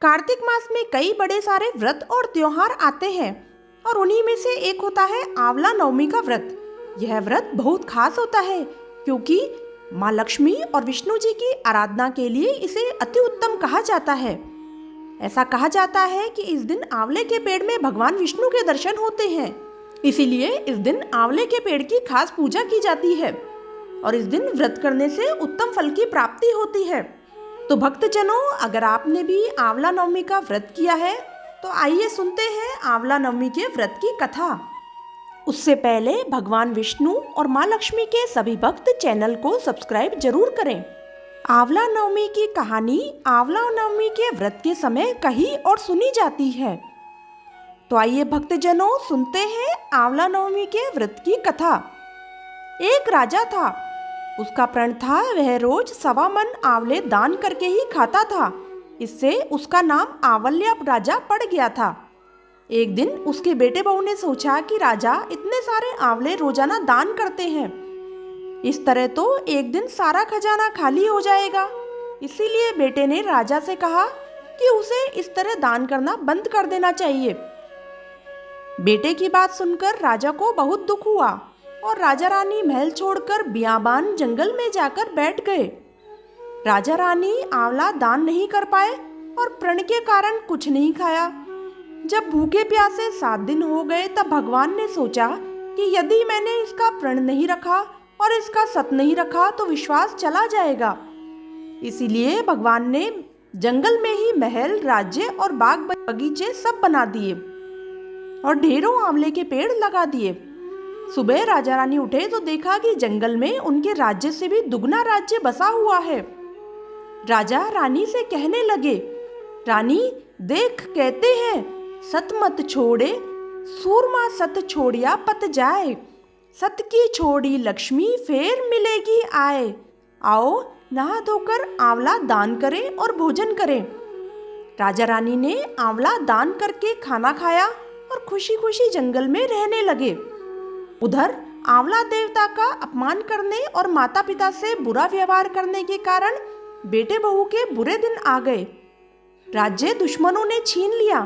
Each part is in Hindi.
कार्तिक मास में कई बड़े सारे व्रत और त्योहार आते हैं और उन्हीं में से एक होता है आंवला नवमी का व्रत। यह व्रत बहुत खास होता है क्योंकि माँ लक्ष्मी और विष्णु जी की आराधना के लिए इसे अति उत्तम कहा जाता है। ऐसा कहा जाता है कि इस दिन आंवले के पेड़ में भगवान विष्णु के दर्शन होते हैं, इसीलिए इस दिन आंवले के पेड़ की खास पूजा की जाती है और इस दिन व्रत करने से उत्तम फल की प्राप्ति होती है। तो भक्तजनों, अगर आपने भी आंवला नवमी का व्रत किया है तो आइए सुनते हैं आंवला नवमी के व्रत की कथा। उससे पहले भगवान विष्णु और माँ लक्ष्मी के सभी भक्त चैनल को सब्सक्राइब जरूर करें। आंवला नवमी की कहानी आंवला नवमी के व्रत के समय कही और सुनी जाती है। तो आइए भक्तजनों सुनते हैं आंवला नवमी के व्रत की कथा। एक राजा था, उसका प्रण था वह रोज 1.25 मन आंवले दान करके ही खाता था। इससे उसका नाम आंवल्या राजा पड़ गया था। एक दिन उसके बेटे बहू ने सोचा कि राजा इतने सारे आंवले रोजाना दान करते हैं, इस तरह तो एक दिन सारा खजाना खाली हो जाएगा। इसीलिए बेटे ने राजा से कहा कि उसे इस तरह दान करना बंद कर देना चाहिए। बेटे की बात सुनकर राजा को बहुत दुख हुआ और राजा रानी महल छोड़कर बियाबान जंगल में जाकर बैठ गए। राजा रानी आंवला दान नहीं कर पाए और प्रण के कारण कुछ नहीं खाया। जब भूखे प्यासे 7 दिन हो गए तब भगवान ने सोचा कि यदि मैंने इसका प्रण नहीं रखा और इसका सत नहीं रखा तो विश्वास चला जाएगा। इसीलिए भगवान ने जंगल में ही महल, राज्य और बाग बगीचे सब बना दिए और ढेरों आंवले के पेड़ लगा दिए। सुबह राजा रानी उठे तो देखा कि जंगल में उनके राज्य से भी दुगना राज्य बसा हुआ है। राजा रानी से कहने लगे, रानी देख, कहते हैं सत मत छोड़े, सूरमा सत छोड़िया पत जाए, सत की छोड़ी लक्ष्मी फेर मिलेगी आए। आओ नहा धोकर आंवला दान करें और भोजन करें। राजा रानी ने आंवला दान करके खाना खाया और खुशी खुशी जंगल में रहने लगे। उधर आंवला देवता का अपमान करने और माता पिता से बुरा व्यवहार करने के कारण बेटे बहू के बुरे दिन आ गए। राज्य दुश्मनों ने छीन लिया,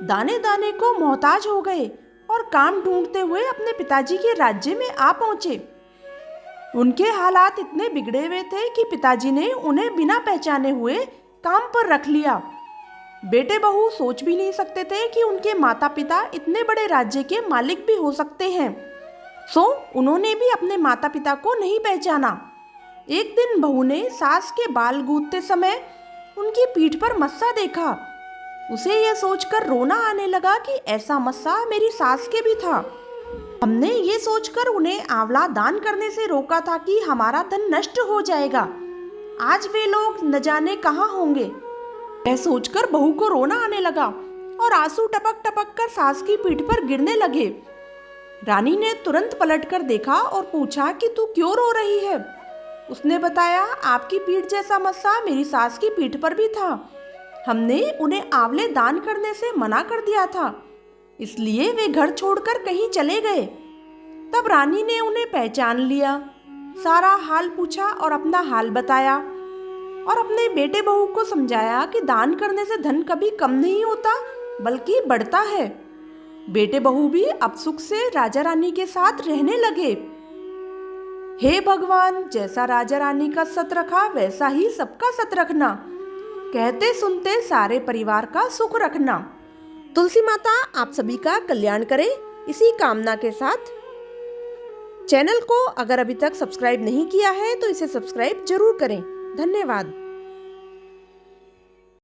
दाने दाने को मोहताज हो गए और काम ढूंढते हुए अपने पिताजी के राज्य में आ पहुंचे। उनके हालात इतने बिगड़े हुए थे कि पिताजी ने उन्हें बिना पहचाने हुए काम पर रख लिया। बेटे बहू सोच भी नहीं सकते थे कि उनके माता पिता इतने बड़े राज्य के मालिक भी हो सकते हैं, सो उन्होंने भी अपने माता पिता को नहीं पहचाना। एक दिन बहू ने सास के बाल गूंथते समय उनकी पीठ पर मस्सा देखा। उसे यह सोचकर रोना आने लगा कि ऐसा मस्सा मेरी सास के भी था। हमने ये सोचकर उन्हें आंवला दान करने से रोका था कि हमारा धन नष्ट हो जाएगा, आज वे लोग न जाने कहाँ होंगे। यह सोचकर बहू को रोना आने लगा और आंसू टपक टपक कर सास की पीठ पर गिरने लगे। रानी ने तुरंत पलटकर देखा और पूछा कि तू क्यों रो रही है। उसने बताया, आपकी पीठ जैसा मस्सा मेरी सास की पीठ पर भी था। हमने उन्हें आंवले दान करने से मना कर दिया था, इसलिए वे घर छोड़कर कहीं चले गए। तब रानी ने उन्हें पहचान लिया, सारा हाल पूछा और अपना हाल बताया और अपने बेटे बहू को समझाया कि दान करने से धन कभी कम नहीं होता बल्कि बढ़ता है। बेटे बहू भी अब सुख से राजा रानी के साथ रहने लगे। हे भगवान, जैसा राजा रानी का सत रखा वैसा ही सबका सत रखना, कहते सुनते सारे परिवार का सुख रखना। तुलसी माता आप सभी का कल्याण करे, इसी कामना के साथ चैनल को अगर अभी तक सब्सक्राइब नहीं किया है तो इसे सब्सक्राइब जरूर करें। धन्यवाद।